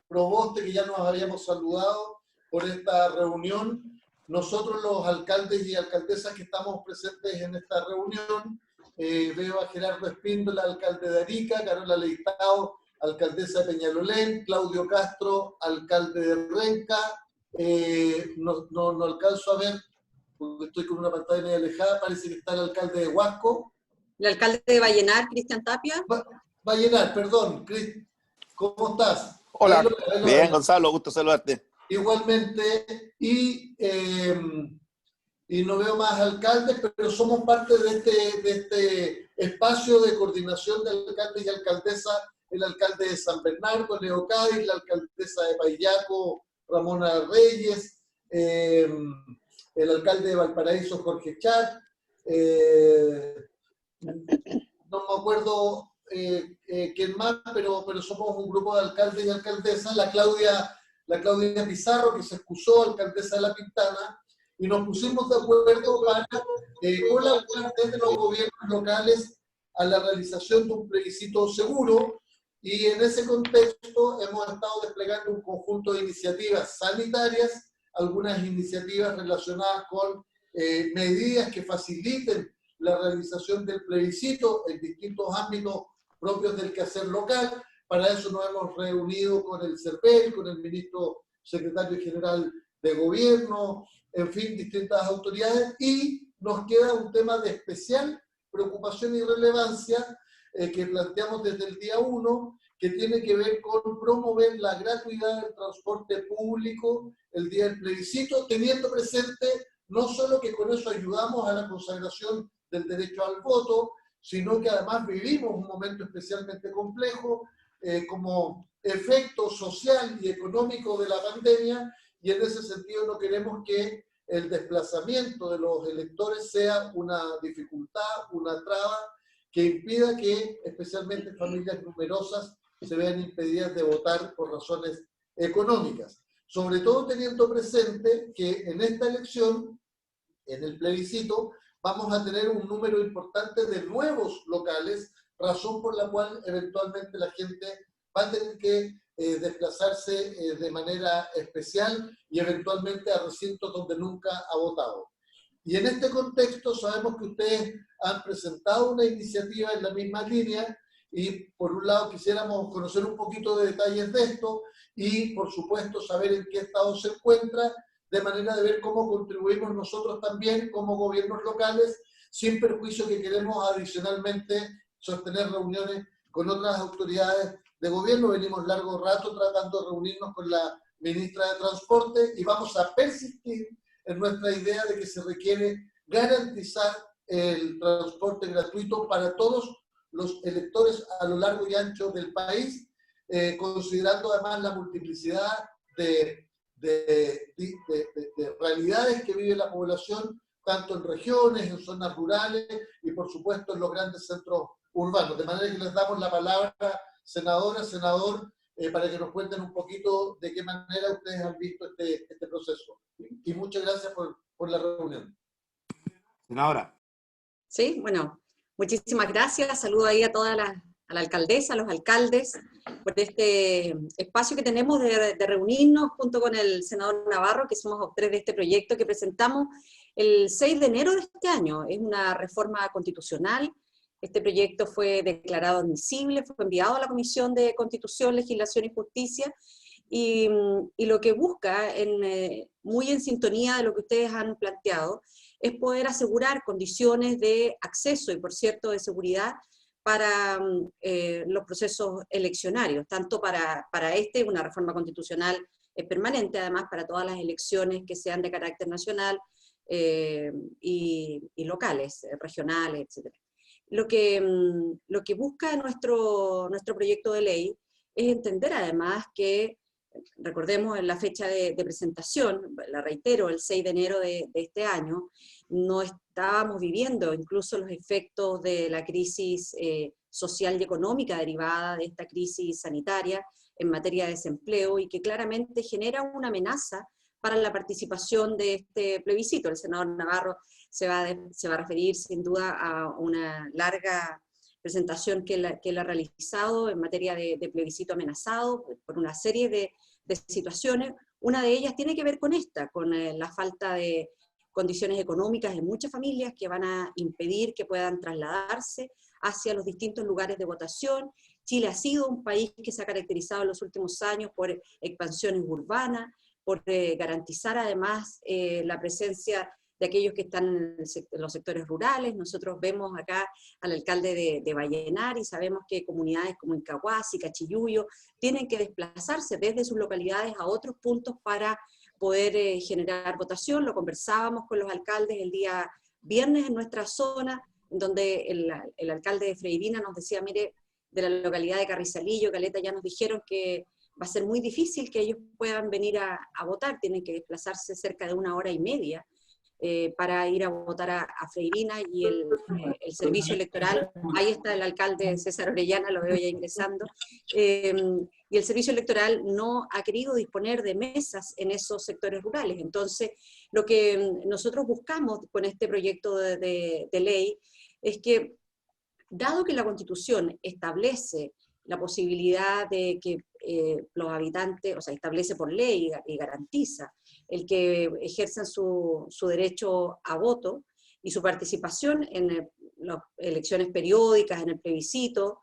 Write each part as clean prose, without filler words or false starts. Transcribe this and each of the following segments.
Proboste, que ya nos habíamos saludado por esta reunión. Nosotros los alcaldes y alcaldesas que estamos presentes en esta reunión, veo a Gerardo Espíndola, alcalde de Arica, Carola Leitao, alcaldesa de Peñalolén, Claudio Castro, alcalde de Renca, no alcanzo a ver, porque estoy con una pantalla medio alejada, parece que está el alcalde de Huasco. El alcalde de Vallenar, Cristian Tapia. Vallenar, perdón, ¿cómo estás? Hola, bien, Gonzalo, gusto saludarte. Igualmente, y no veo más alcaldes, pero somos parte de este espacio de coordinación de alcaldes y alcaldesas, el alcalde de San Bernardo, Leo Cádiz, la alcaldesa de Payaco, Ramona Reyes, el alcalde de Valparaíso, Jorge Chat, no me acuerdo quién más, pero somos un grupo de alcaldes y alcaldesas, la Claudia Pizarro, que se excusó, alcaldesa de La Pintana, y nos pusimos de acuerdo para colaborar desde los gobiernos locales a la realización de un plebiscito seguro, y en ese contexto hemos estado desplegando un conjunto de iniciativas sanitarias, algunas iniciativas relacionadas con medidas que faciliten la realización del plebiscito en distintos ámbitos propios del quehacer local. Para eso nos hemos reunido con el CERVEL, con el ministro secretario general de gobierno, en fin, distintas autoridades, y nos queda un tema de especial preocupación y relevancia que planteamos desde el día 1, que tiene que ver con promover la gratuidad del transporte público el día del plebiscito, teniendo presente no solo que con eso ayudamos a la consagración del derecho al voto, sino que además vivimos un momento especialmente complejo como efecto social y económico de la pandemia, y en ese sentido no queremos que el desplazamiento de los electores sea una dificultad, una traba, que impida que especialmente familias numerosas se vean impedidas de votar por razones económicas. Sobre todo teniendo presente que en esta elección, en el plebiscito, vamos a tener un número importante de nuevos locales, razón por la cual eventualmente la gente va a tener que desplazarse de manera especial y eventualmente a recintos donde nunca ha votado. Y en este contexto sabemos que ustedes han presentado una iniciativa en la misma línea, y por un lado quisiéramos conocer un poquito de detalles de esto y por supuesto saber en qué estado se encuentra, de manera de ver cómo contribuimos nosotros también como gobiernos locales, sin perjuicio que queremos adicionalmente sostener reuniones con otras autoridades de gobierno. Venimos largo rato tratando de reunirnos con la ministra de Transporte y vamos a persistir en nuestra idea de que se requiere garantizar el transporte gratuito para todos los electores a lo largo y ancho del país, considerando además la multiplicidad de realidades que vive la población, tanto en regiones, en zonas rurales y por supuesto en los grandes centros urbanos. De manera que les damos la palabra, senadora, senador, para que nos cuenten un poquito de qué manera ustedes han visto este proceso. Y muchas gracias por la reunión. Senadora. Sí, bueno, muchísimas gracias. Saludo ahí a toda la alcaldesa, a los alcaldes, por este espacio que tenemos de reunirnos junto con el senador Navarro, que somos autores de este proyecto que presentamos el 6 de enero de este año. Es una reforma constitucional. Este proyecto fue declarado admisible, fue enviado a la Comisión de Constitución, Legislación y Justicia, y lo que busca, muy en sintonía de lo que ustedes han planteado, es poder asegurar condiciones de acceso y, por cierto, de seguridad para los procesos eleccionarios, tanto para una reforma constitucional permanente, además para todas las elecciones que sean de carácter nacional y locales, regionales, etc. Lo que busca nuestro proyecto de ley es entender además que, recordemos en la fecha de presentación, la reitero, el 6 de enero de este año, no estábamos viviendo incluso los efectos de la crisis social y económica derivada de esta crisis sanitaria en materia de desempleo, y que claramente genera una amenaza para la participación de este plebiscito. El senador Navarro se va a referir sin duda a una larga presentación que él ha realizado en materia de plebiscito amenazado por una serie de situaciones. Una de ellas tiene que ver con esta, con la falta de condiciones económicas en muchas familias que van a impedir que puedan trasladarse hacia los distintos lugares de votación. Chile ha sido un país que se ha caracterizado en los últimos años por expansiones urbanas, por garantizar además la presencia de aquellos que están en los sectores rurales. Nosotros vemos acá al alcalde de Vallenar y sabemos que comunidades como Incahuasi, Cachiyuyo, tienen que desplazarse desde sus localidades a otros puntos para poder generar votación. Lo conversábamos con los alcaldes el día viernes en nuestra zona, donde el alcalde de Freirina nos decía, mire, de la localidad de Carrizalillo, Caleta, ya nos dijeron que va a ser muy difícil que ellos puedan venir a votar, tienen que desplazarse cerca de 1 hora y media para ir a votar a Freirina, y el servicio electoral, ahí está el alcalde César Orellana, lo veo ya ingresando, y el servicio electoral no ha querido disponer de mesas en esos sectores rurales. Entonces, lo que nosotros buscamos con este proyecto de ley es que, dado que la Constitución establece la posibilidad de que los habitantes, o sea, establece por ley y garantiza el que ejerzan su derecho a voto y su participación en las elecciones periódicas, en el plebiscito,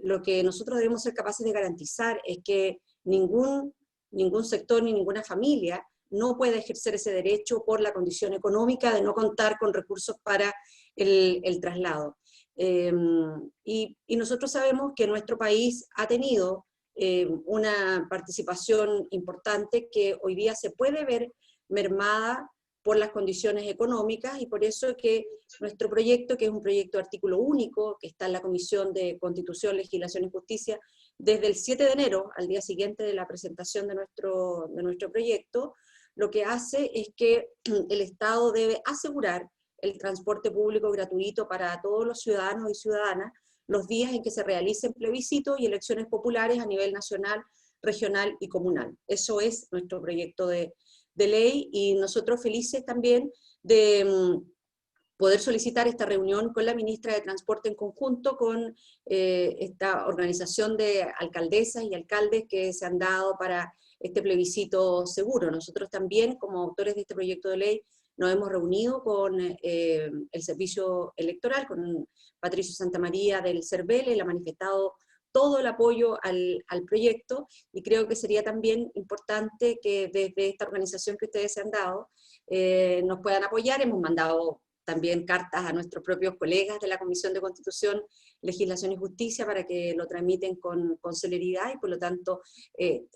lo que nosotros debemos ser capaces de garantizar es que ningún sector ni ninguna familia no pueda ejercer ese derecho por la condición económica de no contar con recursos para el traslado. Y nosotros sabemos que nuestro país ha tenido una participación importante que hoy día se puede ver mermada por las condiciones económicas, y por eso que nuestro proyecto, que es un proyecto de artículo único, que está en la Comisión de Constitución, Legislación y Justicia, desde el 7 de enero, al día siguiente de la presentación de nuestro proyecto, lo que hace es que el Estado debe asegurar el transporte público gratuito para todos los ciudadanos y ciudadanas los días en que se realicen plebiscitos y elecciones populares a nivel nacional, regional y comunal. Eso es nuestro proyecto de ley, y nosotros felices también de poder solicitar esta reunión con la ministra de Transporte en conjunto con esta organización de alcaldesas y alcaldes que se han dado para este plebiscito seguro. Nosotros también, como autores de este proyecto de ley, nos hemos reunido con el servicio electoral, con Patricio Santamaría del CERVEL, él ha manifestado todo el apoyo al proyecto, y creo que sería también importante que desde esta organización que ustedes se han dado nos puedan apoyar. Hemos mandado también cartas a nuestros propios colegas de la Comisión de Constitución, Legislación y Justicia para que lo tramiten con celeridad, y por lo tanto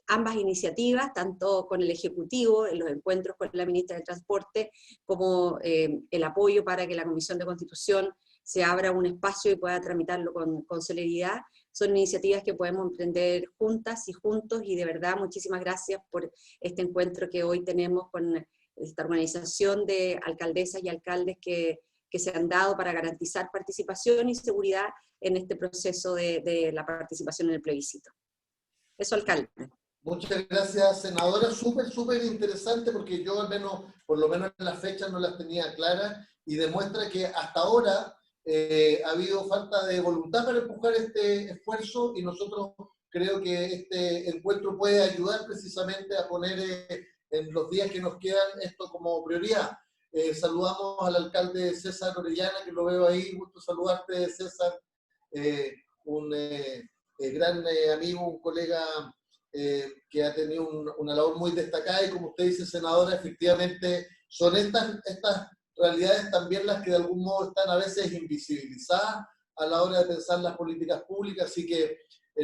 ambas iniciativas, tanto con el Ejecutivo, en los encuentros con la ministra de Transporte, como el apoyo para que la Comisión de Constitución se abra un espacio y pueda tramitarlo con celeridad, son iniciativas que podemos emprender juntas y juntos, y de verdad muchísimas gracias por este encuentro que hoy tenemos con esta organización de alcaldesas y alcaldes que se han dado para garantizar participación y seguridad en este proceso de la participación en el plebiscito. Eso, alcalde. Muchas gracias, senadora. Súper interesante, porque yo al menos, por lo menos en las fechas no las tenía claras, y demuestra que hasta ahora ha habido falta de voluntad para empujar este esfuerzo, y nosotros creo que este encuentro puede ayudar precisamente a poner en los días que nos quedan esto como prioridad. Saludamos al alcalde César Orellana, que lo veo ahí. Gusto saludarte, César. Un gran amigo, un colega que ha tenido una labor muy destacada, y como usted dice, senadora, efectivamente son estas realidades también las que de algún modo están a veces invisibilizadas a la hora de pensar las políticas públicas, así que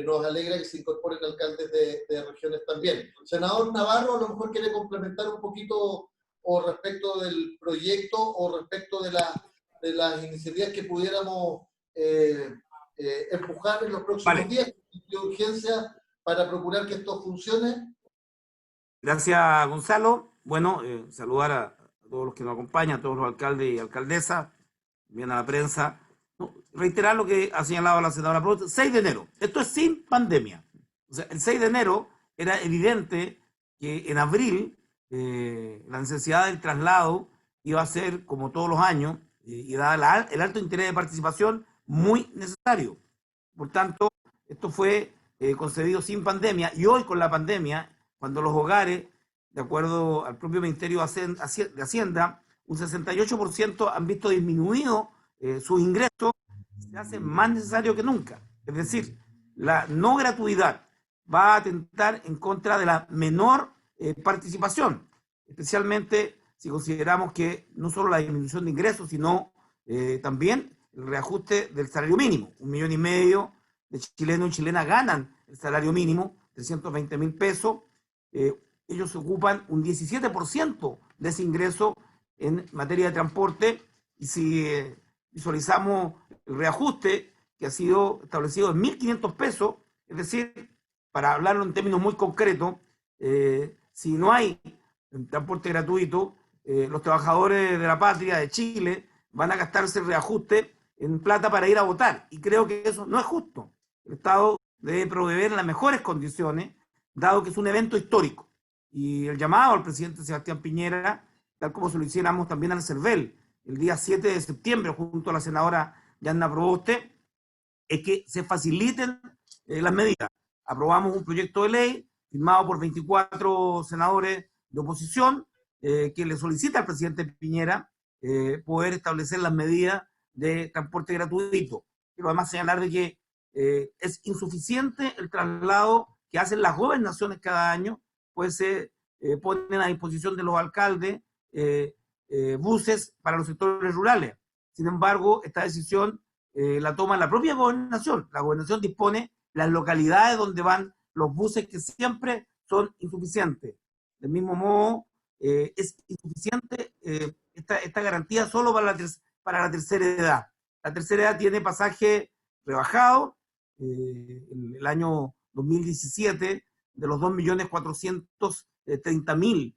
nos alegra que se incorporen alcaldes de regiones también. Senador Navarro, a lo mejor quiere complementar un poquito o respecto del proyecto o respecto de las iniciativas que pudiéramos empujar en los próximos días de urgencia para procurar que esto funcione. Gracias, Gonzalo. Bueno, saludar a todos los que nos acompañan, a todos los alcaldes y alcaldesas, bien a la prensa. No, reiterar lo que ha señalado la senadora Prost, 6 de enero. Esto es sin pandemia. O sea, el 6 de enero era evidente que en abril la necesidad del traslado iba a ser, como todos los años, y dada el alto interés de participación, muy necesario. Por tanto, esto fue concebido sin pandemia, y hoy con la pandemia, cuando los hogares, de acuerdo al propio Ministerio de Hacienda, un 68% han visto disminuido sus ingresos, se hace más necesario que nunca. Es decir, la no gratuidad va a atentar en contra de la menor participación, especialmente si consideramos que no solo la disminución de ingresos, sino también el reajuste del salario mínimo. 1,5 millones de chilenos y chilenas ganan el salario mínimo, 320.000 pesos. Ellos ocupan un 17% de ese ingreso en materia de transporte, y si visualizamos el reajuste que ha sido establecido en 1.500 pesos, es decir, para hablarlo en términos muy concretos, si no hay transporte gratuito, los trabajadores de la patria, de Chile, van a gastarse el reajuste en plata para ir a votar, y creo que eso no es justo. El Estado debe proveer las mejores condiciones, dado que es un evento histórico. Y el llamado al presidente Sebastián Piñera, tal como se lo hiciéramos también al CERVEL, el día 7 de septiembre, junto a la senadora Yanna Proboste, es que se faciliten las medidas. Aprobamos un proyecto de ley firmado por 24 senadores de oposición que le solicita al presidente Piñera poder establecer las medidas de transporte gratuito. Quiero además señalar de que es insuficiente el traslado que hacen las gobernaciones cada año, pues se ponen a disposición de los alcaldes buses para los sectores rurales. Sin embargo, esta decisión la toma la propia gobernación. La gobernación dispone las localidades donde van los buses, que siempre son insuficientes. Del mismo modo, es insuficiente esta garantía solo para la tercera edad. La tercera edad tiene pasaje rebajado. El año 2017, de los 2.430.000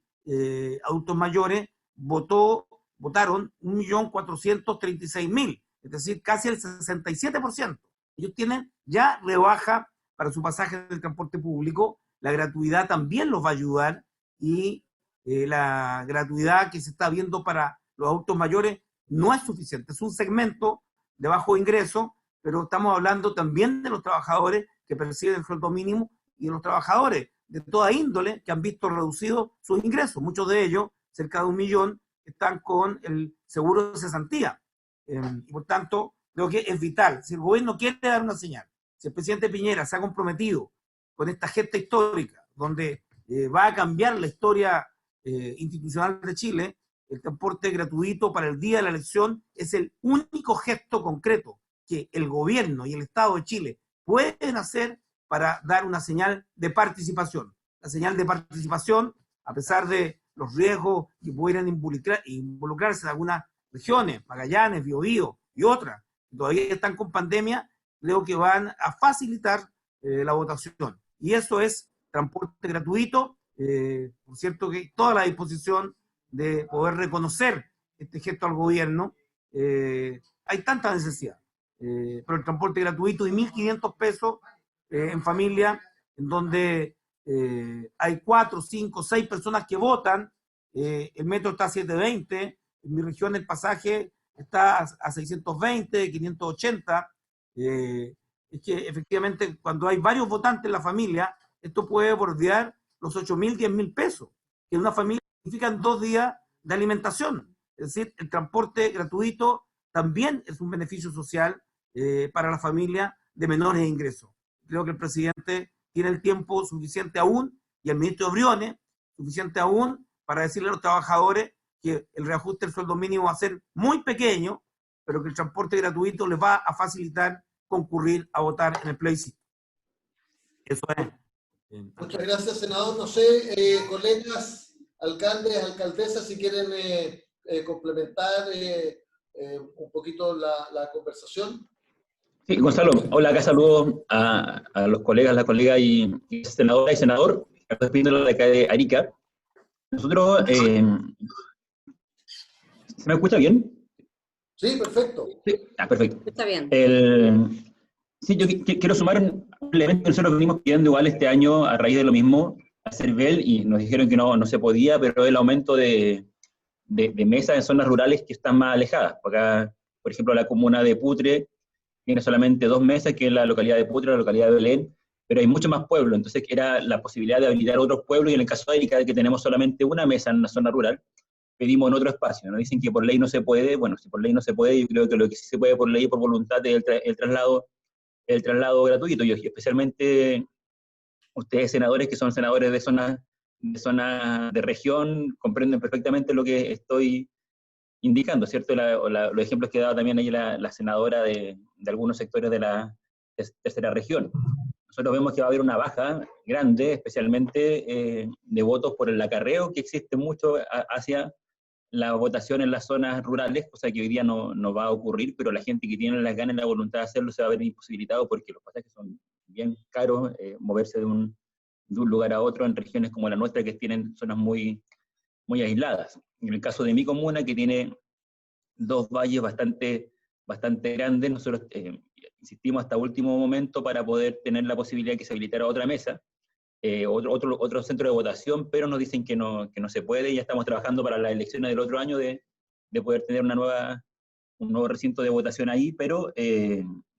adultos mayores, votaron 1.436.000, es decir, casi el 67%. Ellos tienen ya rebaja para su pasaje del transporte público. La gratuidad también los va a ayudar, y la gratuidad que se está viendo para los adultos mayores no es suficiente. Es un segmento de bajo ingreso, pero estamos hablando también de los trabajadores que perciben el sueldo mínimo y de los trabajadores de toda índole que han visto reducidos sus ingresos. Muchos de ellos, cerca de 1 millón, están con el seguro de cesantía. Y por tanto, creo que es vital. Si el gobierno quiere dar una señal, si el presidente Piñera se ha comprometido con esta gesta histórica, donde va a cambiar la historia institucional de Chile, el transporte gratuito para el día de la elección es el único gesto concreto que el gobierno y el Estado de Chile pueden hacer para dar una señal de participación. La señal de participación, a pesar de los riesgos que pudieran involucrarse en algunas regiones, Magallanes, Biobío y otras, que todavía están con pandemia, creo que van a facilitar la votación. Y eso es transporte gratuito. Por cierto, que toda la disposición de poder reconocer este gesto al gobierno. Hay tanta necesidad, pero el transporte gratuito y 1.500 pesos en familia, en donde hay 4, 5, 6 personas que votan. El metro está a 7.20, en mi región el pasaje está a 620, 580. Es que efectivamente cuando hay varios votantes en la familia, esto puede bordear los 8.000, 10.000 pesos, que en una familia significan 2 días de alimentación. Es decir, el transporte gratuito también es un beneficio social para la familia de menores ingresos. Creo que el presidente tiene el tiempo suficiente aún, y el ministro Briones, suficiente aún, para decirle a los trabajadores que el reajuste del sueldo mínimo va a ser muy pequeño, pero que el transporte gratuito les va a facilitar concurrir a votar en el plebiscito. Eso es. Muchas gracias, senador. No sé, colegas, alcaldes, alcaldesas, si quieren complementar un poquito la conversación. Sí, Gonzalo, hola, acá saludo a los colegas, la colega y senadora y senador, despidiéndolo de acá de Arica. Nosotros, ¿se me escucha bien? Sí, perfecto. Sí. Perfecto. Está bien. Sí, yo quiero sumar un elemento que nosotros venimos pidiendo igual este año a raíz de lo mismo a CERVEL, y nos dijeron que no se podía, pero el aumento de mesas en zonas rurales que están más alejadas. Acá, por ejemplo, la comuna de Putre tiene solamente 2 mesas, que es la localidad de Putra, la localidad de Belén, pero hay mucho más pueblos, entonces era la posibilidad de habilitar otros pueblos, y en el caso de Arica, que tenemos solamente una mesa en una zona rural, pedimos en otro espacio. Nos dicen que por ley no se puede. Bueno, si por ley no se puede, yo creo que lo que sí se puede por ley y por voluntad es el traslado gratuito, y especialmente ustedes senadores, que son senadores de de región, comprenden perfectamente lo que estoy indicando, ¿cierto? Los ejemplos que daba también ahí la senadora de algunos sectores de la tercera región. Nosotros vemos que va a haber una baja grande, especialmente de votos por el acarreo que existe mucho hacia la votación en las zonas rurales, cosa que hoy día no va a ocurrir, pero la gente que tiene las ganas y la voluntad de hacerlo se va a ver imposibilitado, porque los pasajes son bien caros, moverse de un lugar a otro en regiones como la nuestra, que tienen zonas muy, muy aisladas. En el caso de mi comuna, que tiene 2 valles bastante grandes, nosotros insistimos hasta último momento para poder tener la posibilidad de que se habilitara otra mesa, otro centro de votación, pero nos dicen que no se puede, y ya estamos trabajando para las elecciones del otro año de poder tener un nuevo recinto de votación ahí, pero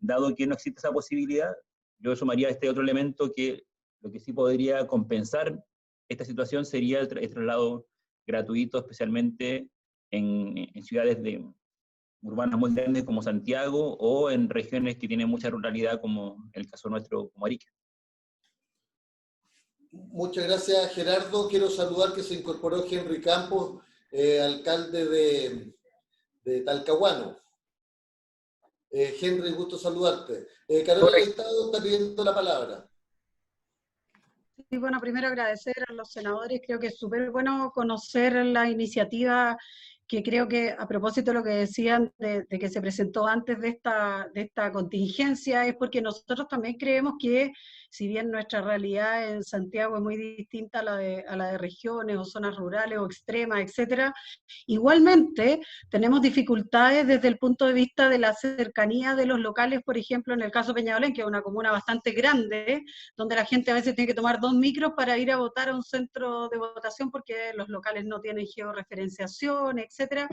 dado que no existe esa posibilidad, yo sumaría este otro elemento, que lo que sí podría compensar esta situación sería el traslado gratuito, especialmente en ciudades urbanas muy grandes como Santiago, o en regiones que tienen mucha ruralidad, como el caso nuestro, como Arica. Muchas gracias, Gerardo. Quiero saludar que se incorporó Henry Campos, alcalde de Talcahuano. Henry, gusto saludarte. Carolina Estado está pidiendo la palabra. Sí, bueno, primero agradecer a los senadores. Creo que es súper bueno conocer la iniciativa, que creo que, a propósito de lo que decían de que se presentó antes de esta contingencia, es porque nosotros también creemos que, si bien nuestra realidad en Santiago es muy distinta a la de regiones o zonas rurales o extremas, etcétera, igualmente tenemos dificultades desde el punto de vista de la cercanía de los locales. Por ejemplo, en el caso de Peñalolén, que es una comuna bastante grande, donde la gente a veces tiene que tomar 2 micros para ir a votar a un centro de votación, porque los locales no tienen georreferenciación, etcétera.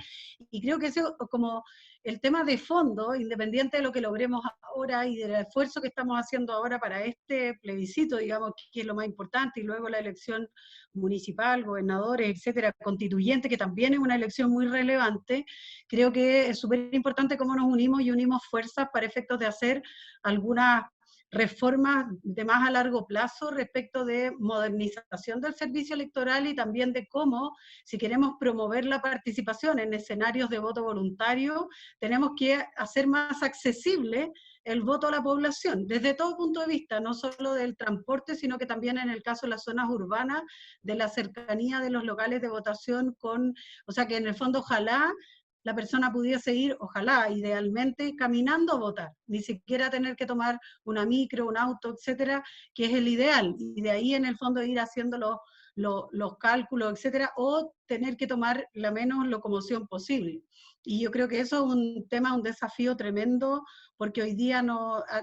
Y creo que eso, como el tema de fondo, independiente de lo que logremos ahora y del esfuerzo que estamos haciendo ahora para este plebiscito, digamos, que es lo más importante, y luego la elección municipal, gobernadores, etcétera, constituyente, que también es una elección muy relevante, creo que es súper importante cómo nos unimos y unimos fuerzas para efectos de hacer algunas reformas de más a largo plazo respecto de modernización del servicio electoral, y también de cómo, si queremos promover la participación en escenarios de voto voluntario, tenemos que hacer más accesible el voto a la población, desde todo punto de vista, no solo del transporte, sino que también en el caso de las zonas urbanas, de la cercanía de los locales de votación o sea que en el fondo ojalá la persona pudiese ir, ojalá, idealmente, caminando a votar, ni siquiera tener que tomar una micro, un auto, etcétera, que es el ideal, y de ahí en el fondo ir haciendo los cálculos, etcétera, o tener que tomar la menos locomoción posible. Y yo creo que eso es un tema, un desafío tremendo, porque hoy día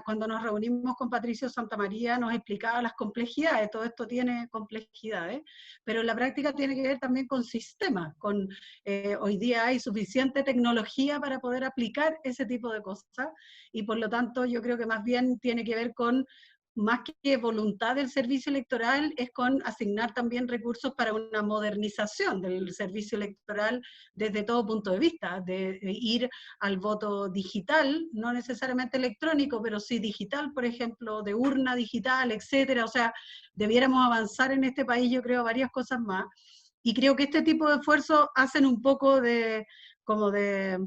cuando nos reunimos con Patricio Santamaría nos explicaba las complejidades. Todo esto tiene complejidades, pero en la práctica tiene que ver también con sistemas, hoy día hay suficiente tecnología para poder aplicar ese tipo de cosas, y por lo tanto yo creo que más bien tiene que ver con, más que voluntad del servicio electoral, es con asignar también recursos para una modernización del servicio electoral desde todo punto de vista, de ir al voto digital, no necesariamente electrónico, pero sí digital, por ejemplo, de urna digital, etcétera. O sea, debiéramos avanzar en este país, yo creo, varias cosas más. Y creo que este tipo de esfuerzos hacen un poco como de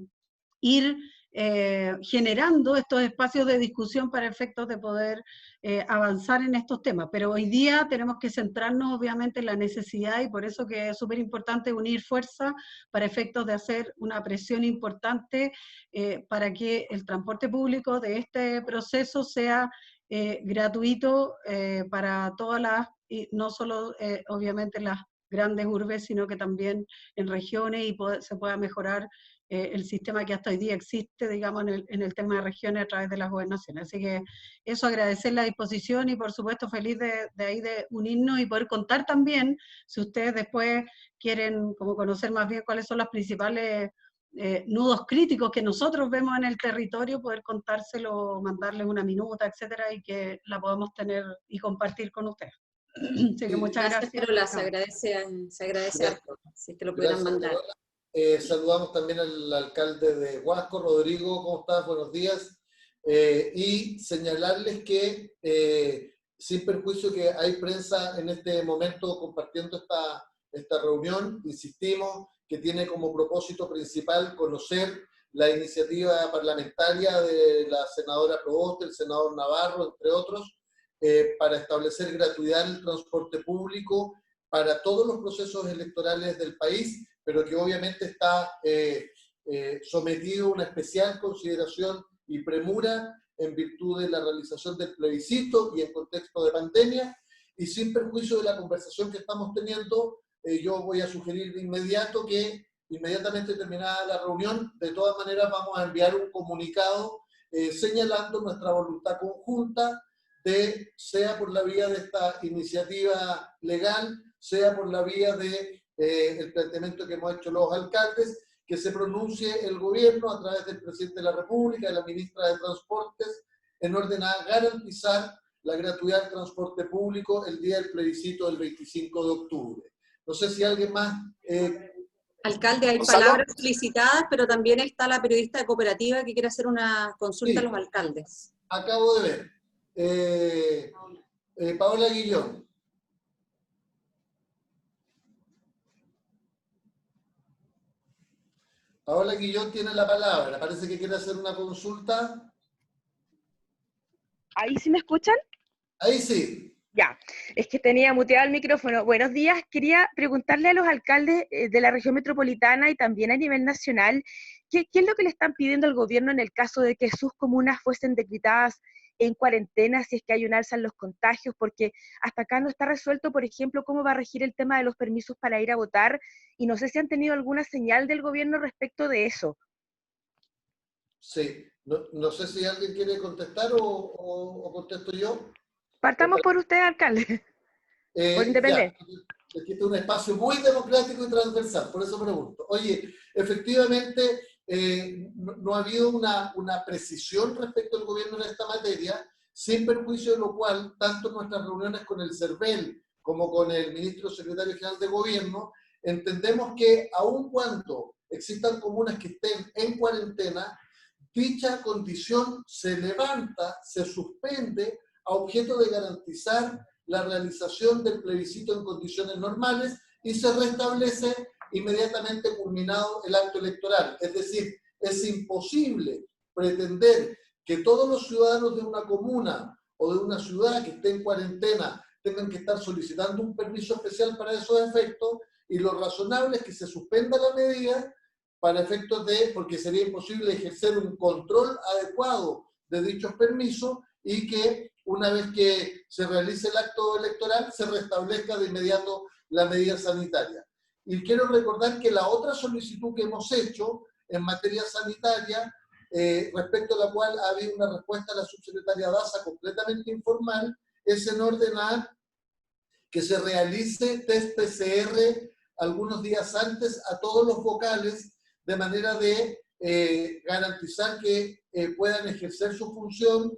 ir generando estos espacios de discusión para efectos de poder avanzar en estos temas. Pero hoy día tenemos que centrarnos obviamente en la necesidad, y por eso que es súper importante unir fuerzas para efectos de hacer una presión importante para que el transporte público de este proceso sea gratuito para todas las, y no solo obviamente las grandes urbes, sino que también en regiones, y se pueda mejorar el sistema que hasta hoy día existe, digamos, en el tema de regiones a través de las gobernaciones. Así que eso, agradecer la disposición, y por supuesto feliz de ahí de unirnos y poder contar también, si ustedes después quieren como conocer más bien cuáles son las principales nudos críticos que nosotros vemos en el territorio, poder contárselo, mandarles una minuta, etcétera, y que la podamos tener y compartir con ustedes. Así que muchas gracias. Carola, se agradece harto, si es que lo pudieran mandar. Saludamos también al alcalde de Huasco, Rodrigo, ¿cómo estás? Buenos días. Y señalarles que, sin perjuicio que hay prensa en este momento compartiendo esta reunión, insistimos que tiene como propósito principal conocer la iniciativa parlamentaria de la senadora Proboste, el senador Navarro, entre otros, para establecer gratuidad en el transporte público para todos los procesos electorales del país, pero que obviamente está sometido a una especial consideración y premura en virtud de la realización del plebiscito y en contexto de pandemia, y sin perjuicio de la conversación que estamos teniendo, yo voy a sugerir de inmediato que, inmediatamente terminada la reunión, de todas maneras vamos a enviar un comunicado señalando nuestra voluntad conjunta de, sea por la vía de esta iniciativa legal, sea por la vía de el planteamiento que hemos hecho los alcaldes, que se pronuncie el gobierno a través del presidente de la República, de la ministra de Transportes, en orden a garantizar la gratuidad del transporte público el día del plebiscito del 25 de octubre. No sé si alguien más... Alcalde, hay ¿Gonzalo? palabras solicitadas, pero también está la periodista de Cooperativa que quiere hacer una consulta a los alcaldes. Acabo de ver. Paola Guillón. Paola Guillón tiene la palabra. Parece que quiere hacer una consulta. ¿Ahí sí me escuchan? Ahí sí. Ya, es que tenía muteado el micrófono. Buenos días, quería preguntarle a los alcaldes de la región metropolitana y también a nivel nacional, ¿qué es lo que le están pidiendo al gobierno en el caso de que sus comunas fuesen decretadas en cuarentena si es que hay un alza en los contagios? Porque hasta acá no está resuelto, por ejemplo, cómo va a regir el tema de los permisos para ir a votar, y no sé si han tenido alguna señal del gobierno respecto de eso. Sí. No sé si alguien quiere contestar o contesto yo. Partamos por usted, alcalde. Por independencia. Este es un espacio muy democrático y transversal, por eso pregunto. Oye, efectivamente, no ha habido una precisión respecto al gobierno en esta materia, sin perjuicio de lo cual, tanto en nuestras reuniones con el CERVEL como con el ministro secretario general de gobierno, entendemos que aun cuando existan comunas que estén en cuarentena, dicha condición se levanta, se suspende a objeto de garantizar la realización del plebiscito en condiciones normales y se restablece inmediatamente culminado el acto electoral. Es decir, es imposible pretender que todos los ciudadanos de una comuna o de una ciudad que esté en cuarentena tengan que estar solicitando un permiso especial para esos efectos, y lo razonable es que se suspenda la medida para efectos porque sería imposible ejercer un control adecuado de dichos permisos, y que una vez que se realice el acto electoral se restablezca de inmediato la medida sanitaria. Y quiero recordar que la otra solicitud que hemos hecho en materia sanitaria, respecto a la cual ha habido una respuesta de la subsecretaria Daza completamente informal, es en orden a que se realice test PCR algunos días antes a todos los vocales, de manera de garantizar que puedan ejercer su función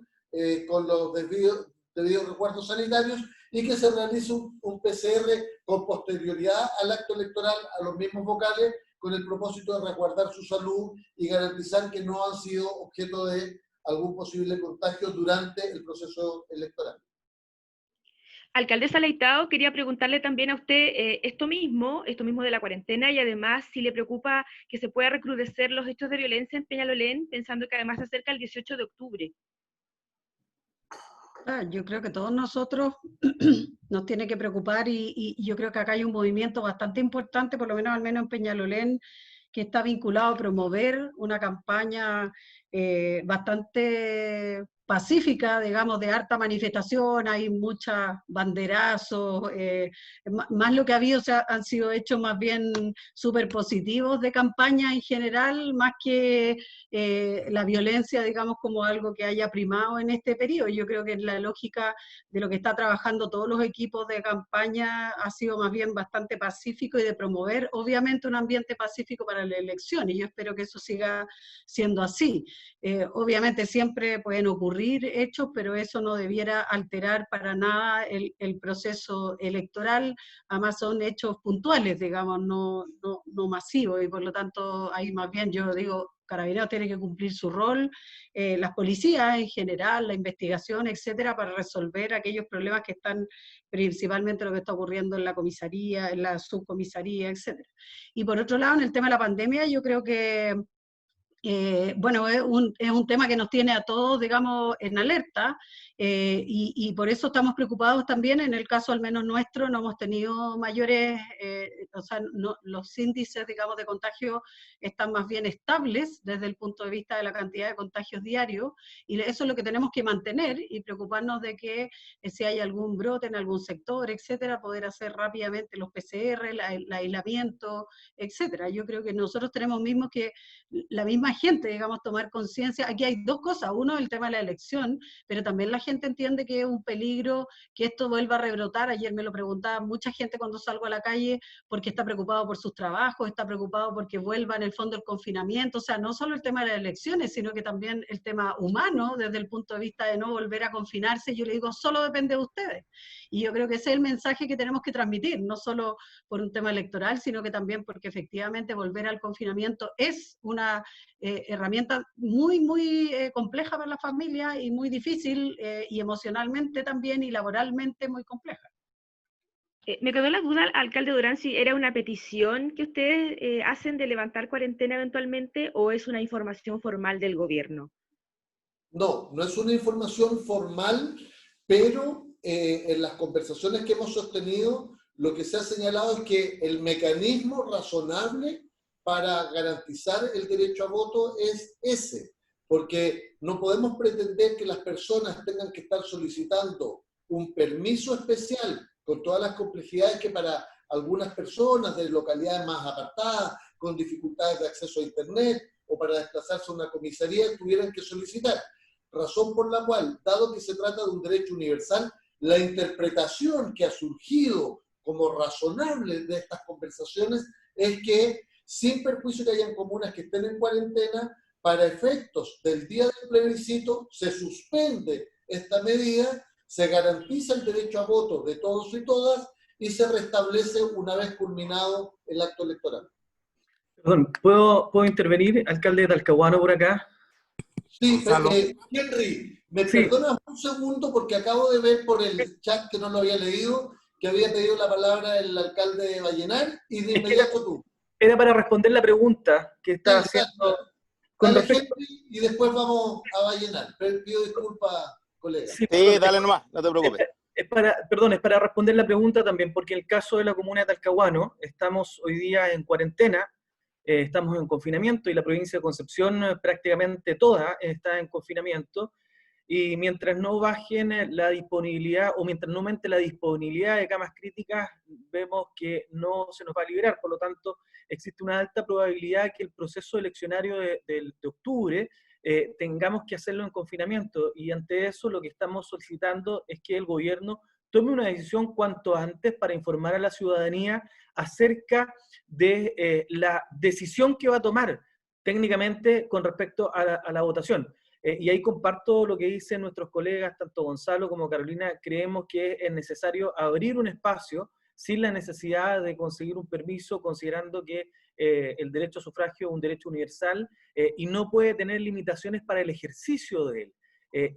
con los debidos resguardos sanitarios, y que se realice un PCR con posterioridad al acto electoral a los mismos vocales, con el propósito de resguardar su salud y garantizar que no han sido objeto de algún posible contagio durante el proceso electoral. Alcaldesa Leitao, quería preguntarle también a usted esto mismo de la cuarentena, y además si le preocupa que se pueda recrudecer los hechos de violencia en Peñalolén, pensando que además se acerca el 18 de octubre. Yo creo que todos nosotros nos tiene que preocupar, y yo creo que acá hay un movimiento bastante importante, por lo menos al menos en Peñalolén, que está vinculado a promover una campaña bastante pacífica, digamos, de harta manifestación, hay muchos banderazos, más lo que ha habido han sido hechos más bien súper positivos de campaña en general, más que la violencia, digamos, como algo que haya primado en este periodo. Yo creo que la lógica de lo que está trabajando todos los equipos de campaña ha sido más bien bastante pacífico y de promover, obviamente, un ambiente pacífico para la elección, y yo espero que eso siga siendo así. Obviamente siempre pueden ocurrir hechos, pero eso no debiera alterar para nada el proceso electoral. Además son hechos puntuales, digamos, no masivos, y por lo tanto ahí más bien yo digo, Carabineros tiene que cumplir su rol, las policías en general, la investigación, etcétera, para resolver aquellos problemas que están, principalmente lo que está ocurriendo en la comisaría, en la subcomisaría, etcétera. Y por otro lado, en el tema de la pandemia, yo creo que bueno, es un tema que nos tiene a todos, digamos, en alerta, y por eso estamos preocupados también. En el caso al menos nuestro no hemos tenido mayores, o sea, los índices, digamos, de contagio están más bien estables desde el punto de vista de la cantidad de contagios diarios, y eso es lo que tenemos que mantener y preocuparnos de que si hay algún brote en algún sector, etcétera, poder hacer rápidamente los PCR, el aislamiento, etcétera. Yo creo que nosotros tenemos mismos que la misma gente, digamos, tomar conciencia. Aquí hay dos cosas. Uno, el tema de la elección, pero también la gente entiende que es un peligro que esto vuelva a rebrotar. Ayer me lo preguntaba mucha gente cuando salgo a la calle, porque está preocupado por sus trabajos, está preocupado porque vuelva en el fondo el confinamiento. O sea, no solo el tema de las elecciones, sino que también el tema humano, desde el punto de vista de no volver a confinarse. Yo le digo, solo depende de ustedes. Y yo creo que ese es el mensaje que tenemos que transmitir, no solo por un tema electoral, sino que también porque efectivamente volver al confinamiento es una herramienta muy, muy compleja para la familia y muy difícil, y emocionalmente también y laboralmente muy compleja. Me quedó la duda, alcalde Durán, si era una petición que ustedes hacen de levantar cuarentena eventualmente, o es una información formal del gobierno. No, no es una información formal, pero en las conversaciones que hemos sostenido, lo que se ha señalado es que el mecanismo razonable para garantizar el derecho a voto es ese, porque no podemos pretender que las personas tengan que estar solicitando un permiso especial con todas las complejidades que para algunas personas de localidades más apartadas, con dificultades de acceso a internet o para desplazarse a una comisaría, tuvieran que solicitar. Razón por la cual, dado que se trata de un derecho universal, la interpretación que ha surgido como razonable de estas conversaciones es que, sin perjuicio que hayan comunas que estén en cuarentena, para efectos del día del plebiscito se suspende esta medida, se garantiza el derecho a voto de todos y todas y se restablece una vez culminado el acto electoral. Perdón, ¿puedo intervenir, alcalde de Talcahuano, por acá? Sí, Henry, ¿me perdonas un segundo? Porque acabo de ver por el chat, que no lo había leído, que había pedido la palabra el alcalde de Vallenar, y de inmediato tú. Era para responder la pregunta que está haciendo. Dale, Henry, y después vamos a Vallenar. Pido disculpas, colega. Sí, dale nomás, no te preocupes. Es para responder la pregunta también, porque en el caso de la comuna de Talcahuano, estamos hoy día en cuarentena, estamos en confinamiento, y la provincia de Concepción prácticamente toda está en confinamiento, y mientras no bajen la disponibilidad, o mientras no aumente la disponibilidad de camas críticas, vemos que no se nos va a liberar. Por lo tanto, existe una alta probabilidad que el proceso eleccionario de octubre tengamos que hacerlo en confinamiento, y ante eso lo que estamos solicitando es que el gobierno tome una decisión cuanto antes para informar a la ciudadanía acerca de la decisión que va a tomar técnicamente con respecto a la votación. Y ahí comparto lo que dicen nuestros colegas, tanto Gonzalo como Carolina. Creemos que es necesario abrir un espacio sin la necesidad de conseguir un permiso, considerando que el derecho a sufragio es un derecho universal y no puede tener limitaciones para el ejercicio de él.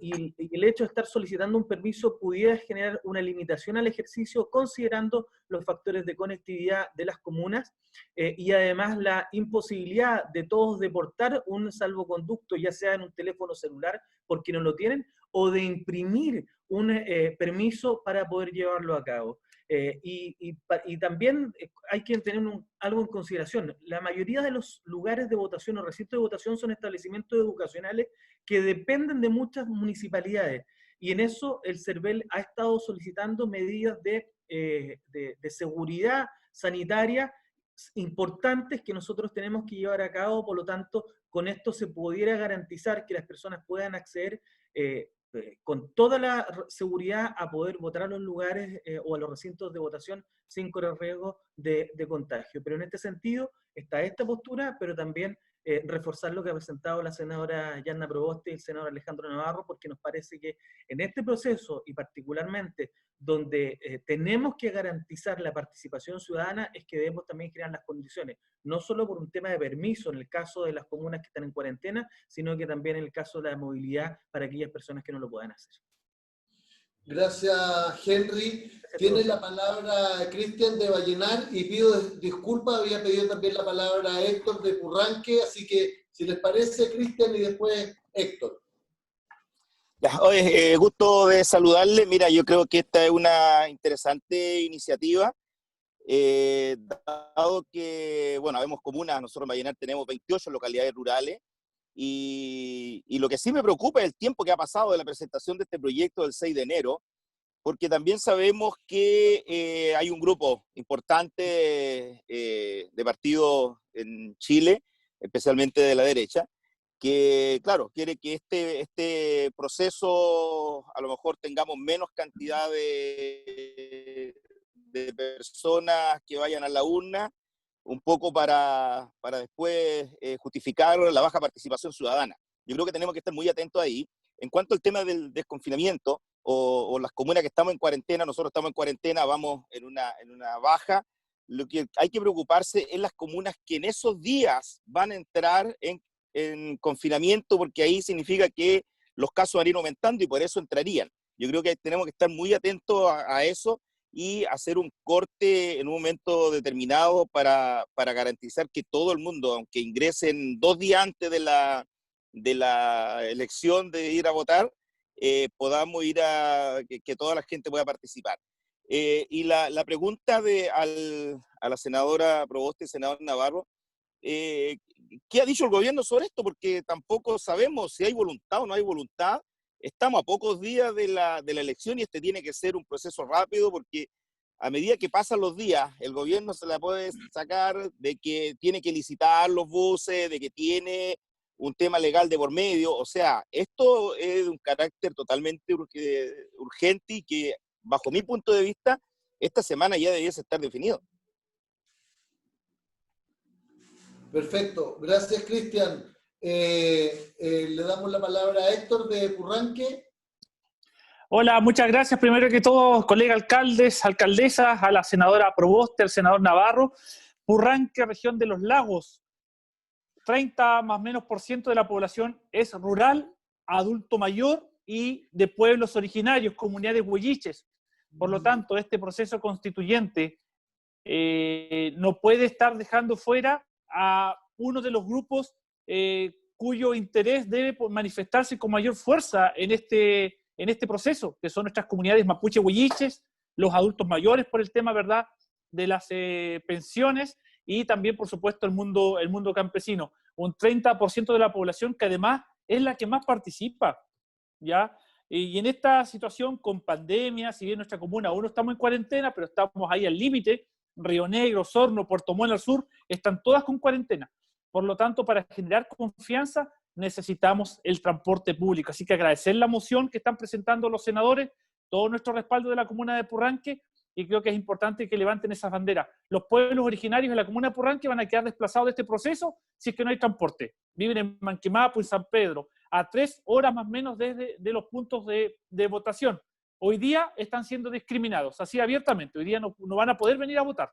Y el hecho de estar solicitando un permiso pudiera generar una limitación al ejercicio, considerando los factores de conectividad de las comunas y además la imposibilidad de todos de portar un salvoconducto, ya sea en un teléfono celular porque no lo tienen, o de imprimir un permiso para poder llevarlo a cabo. Y también hay que tener algo en consideración. La mayoría de los lugares de votación o recintos de votación son establecimientos educacionales que dependen de muchas municipalidades. Y en eso el CERVEL ha estado solicitando medidas de seguridad sanitaria importantes que nosotros tenemos que llevar a cabo. Por lo tanto, con esto se pudiera garantizar que las personas puedan acceder con toda la seguridad a poder votar a los lugares o a los recintos de votación sin correr riesgo de contagio. Pero en este sentido está esta postura, pero también reforzar lo que ha presentado la senadora Yanna Proboste y el senador Alejandro Navarro, porque nos parece que en este proceso, y particularmente donde tenemos que garantizar la participación ciudadana, es que debemos también crear las condiciones, no solo por un tema de permiso en el caso de las comunas que están en cuarentena, sino que también en el caso de la movilidad para aquellas personas que no lo puedan hacer. Gracias, Henry. Tiene la palabra Cristian de Vallenar y pido disculpas, había pedido también la palabra Héctor de Purranque, así que si les parece, Cristian y después Héctor. Ya, oye, gusto de saludarle. Mira, yo creo que esta es una interesante iniciativa, dado que, bueno, vemos comunas, nosotros en Vallenar tenemos 28 localidades rurales, y lo que sí me preocupa es el tiempo que ha pasado de la presentación de este proyecto del 6 de enero, porque también sabemos que hay un grupo importante de partidos en Chile, especialmente de la derecha, que, claro, quiere que este proceso a lo mejor tengamos menos cantidad de personas que vayan a la urna, un poco para después justificar la baja participación ciudadana. Yo creo que tenemos que estar muy atentos ahí. En cuanto al tema del desconfinamiento, o las comunas que estamos en cuarentena, nosotros estamos en cuarentena, vamos en una baja, lo que hay que preocuparse es las comunas que en esos días van a entrar en confinamiento, porque ahí significa que los casos van a ir aumentando y por eso entrarían. Yo creo que tenemos que estar muy atentos a eso y hacer un corte en un momento determinado para garantizar que todo el mundo, aunque ingresen 2 días antes de la elección de ir a votar, podamos ir que toda la gente pueda participar. Y la pregunta a la senadora Proboste y senador Navarro, ¿qué ha dicho el gobierno sobre esto? Porque tampoco sabemos si hay voluntad o no hay voluntad. Estamos a pocos días de la elección y este tiene que ser un proceso rápido, porque a medida que pasan los días, el gobierno se la puede sacar de que tiene que licitar los buses, de que tiene un tema legal de por medio. O sea, esto es de un carácter totalmente urgente y que, bajo mi punto de vista, esta semana ya debiese estar definido. Perfecto. Gracias, Cristian. Le damos la palabra a Héctor de Purranque. Hola, muchas gracias. Primero que todo, colegas alcaldes, alcaldesas, a la senadora Proboste, al senador Navarro. Purranque, región de los lagos. 30 más o menos % de la población es rural, adulto mayor y de pueblos originarios, comunidades huilliches. Por lo tanto, este proceso constituyente no puede estar dejando fuera a uno de los grupos cuyo interés debe manifestarse con mayor fuerza en este proceso, que son nuestras comunidades mapuche huilliches, los adultos mayores por el tema, ¿verdad?, de las pensiones, y también, por supuesto, el mundo campesino. Un 30% de la población que además es la que más participa, ¿ya? Y en esta situación con pandemia, si bien nuestra comuna aún no estamos en cuarentena, pero estamos ahí al límite, Río Negro, Osorno, Puerto Montt al sur, están todas con cuarentena. Por lo tanto, para generar confianza necesitamos el transporte público. Así que agradecer la moción que están presentando los senadores, todo nuestro respaldo de la comuna de Purranque, y creo que es importante que levanten esas banderas. Los pueblos originarios de la comuna de Purranque van a quedar desplazados de este proceso si es que no hay transporte. Viven en Manquemapu, en San Pedro, a 3 horas más o menos de los puntos de votación. Hoy día están siendo discriminados, así abiertamente. Hoy día no van a poder venir a votar.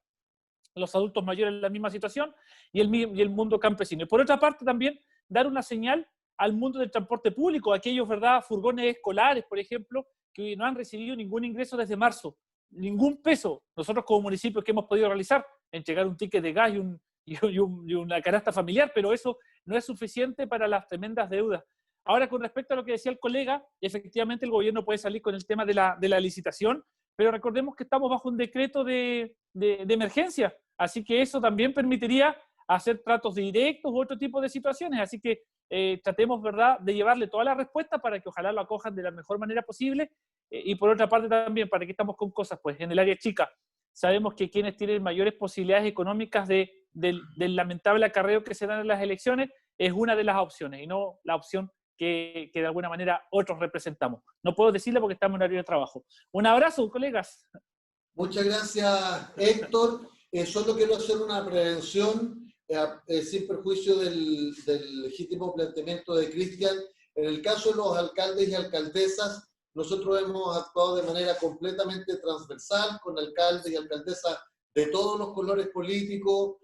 Los adultos mayores en la misma situación y el mundo campesino. Y por otra parte también dar una señal al mundo del transporte público, aquellos, ¿verdad?, furgones escolares, por ejemplo, que no han recibido ningún ingreso desde marzo. Ningún peso. Nosotros como municipio que hemos podido realizar, entregar un ticket de gas y una canasta familiar, pero eso no es suficiente para las tremendas deudas. Ahora, con respecto a lo que decía el colega, efectivamente el gobierno puede salir con el tema de la licitación, pero recordemos que estamos bajo un decreto de emergencia, así que eso también permitiría hacer tratos directos u otro tipo de situaciones, así que tratemos, ¿verdad?, de llevarle toda la respuesta para que ojalá lo acojan de la mejor manera posible, y por otra parte también, ¿para qué estamos con cosas? Pues en el área chica, sabemos que quienes tienen mayores posibilidades económicas del lamentable acarreo que se dan en las elecciones es una de las opciones, y no la opción que de alguna manera otros representamos. No puedo decirle porque estamos en horario de trabajo. Un abrazo, colegas. Muchas gracias, Héctor. Solo quiero hacer una prevención, sin perjuicio del legítimo planteamiento de Cristian. En el caso de los alcaldes y alcaldesas, nosotros hemos actuado de manera completamente transversal, con alcaldes y alcaldesas de todos los colores políticos.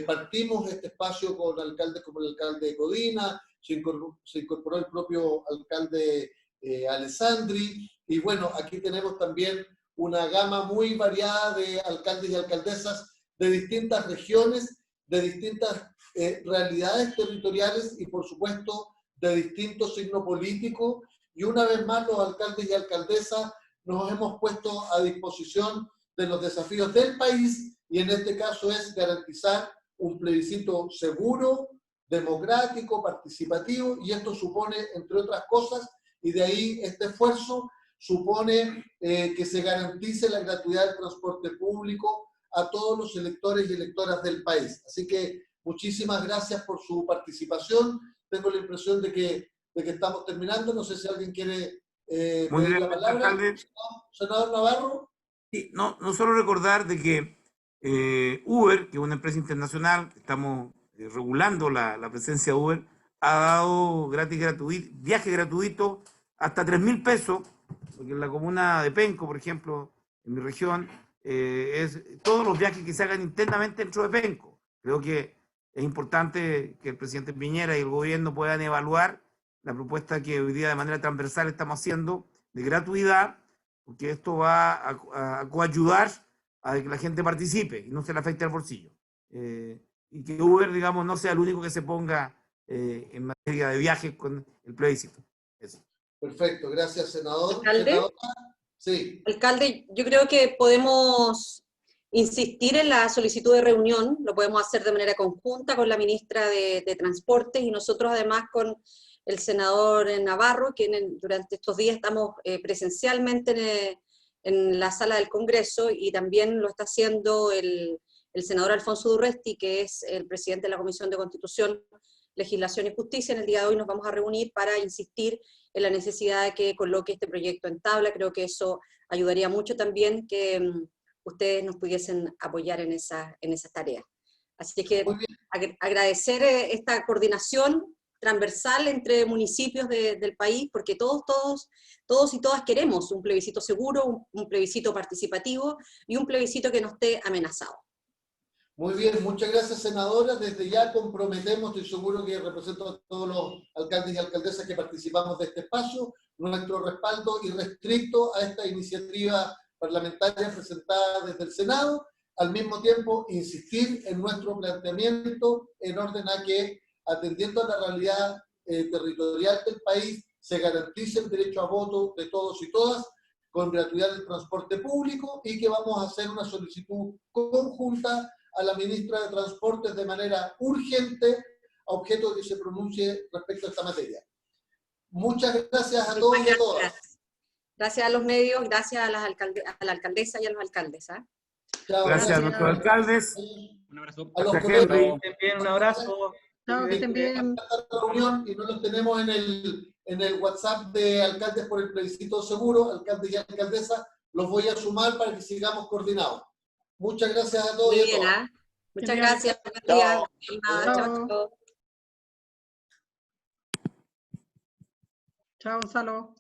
Partimos este espacio con alcaldes como el alcalde de Codina, se incorporó el propio alcalde Alessandri, y bueno, aquí tenemos también una gama muy variada de alcaldes y alcaldesas de distintas regiones, de distintas realidades territoriales y por supuesto de distintos signos políticos, y una vez más los alcaldes y alcaldesas nos hemos puesto a disposición de los desafíos del país, y en este caso es garantizar un plebiscito seguro, democrático, participativo, y esto supone, entre otras cosas, y de ahí este esfuerzo, supone que se garantice la gratuidad del transporte público a todos los electores y electoras del país. Así que muchísimas gracias por su participación. Tengo la impresión de que estamos terminando. No sé si alguien quiere pedir la palabra. Senador Navarro. Sí, no solo recordar de que Uber, que es una empresa internacional, estamos regulando la presencia de Uber, ha dado viaje gratuito hasta 3.000 pesos, porque en la comuna de Penco, por ejemplo, en mi región, todos los viajes que se hagan internamente dentro de Penco. Creo que es importante que el presidente Piñera y el gobierno puedan evaluar la propuesta que hoy día de manera transversal estamos haciendo de gratuidad, porque esto va a coayudar a que la gente participe y no se le afecte al bolsillo. Y que Uber, digamos, no sea el único que se ponga en materia de viajes con el plebiscito. Eso. Perfecto, gracias, senador. ¿Alcalde? Sí. Alcalde, yo creo que podemos insistir en la solicitud de reunión, lo podemos hacer de manera conjunta con la ministra de Transportes y nosotros además con el senador Navarro, que durante estos días estamos presencialmente en la sala del Congreso, y también lo está haciendo el senador Alfonso Durresti, que es el presidente de la Comisión de Constitución, Legislación y Justicia. En el día de hoy nos vamos a reunir para insistir en la necesidad de que coloque este proyecto en tabla. Creo que eso ayudaría mucho también que ustedes nos pudiesen apoyar en esa tarea. Así que agradecer esta coordinación transversal entre municipios del país, porque todos y todas queremos un plebiscito seguro, un plebiscito participativo y un plebiscito que no esté amenazado. Muy bien, muchas gracias, senadora. Desde ya comprometemos, estoy seguro que represento a todos los alcaldes y alcaldesas que participamos de este espacio, nuestro respaldo irrestricto a esta iniciativa parlamentaria presentada desde el Senado. Al mismo tiempo, insistir en nuestro planteamiento en orden a que, atendiendo a la realidad territorial del país, se garantice el derecho a voto de todos y todas, con gratuidad del transporte público, y que vamos a hacer una solicitud conjunta a la ministra de Transportes de manera urgente, a objeto de que se pronuncie respecto a esta materia. Muchas gracias a todos y a todas. Gracias a los medios, gracias a la alcaldesa y a los alcaldes. Chao, gracias a nuestros alcaldes. Un abrazo. A los Gracias, colegas. Un abrazo. Chao, que estén bien. Reunión, y no los tenemos en el WhatsApp de Alcaldes por el Plebiscito Seguro, alcaldes y alcaldesas, los voy a sumar para que sigamos coordinados. Muchas gracias a todos. Muy bien, muchas gracias. Chao. Chao, Gonzalo.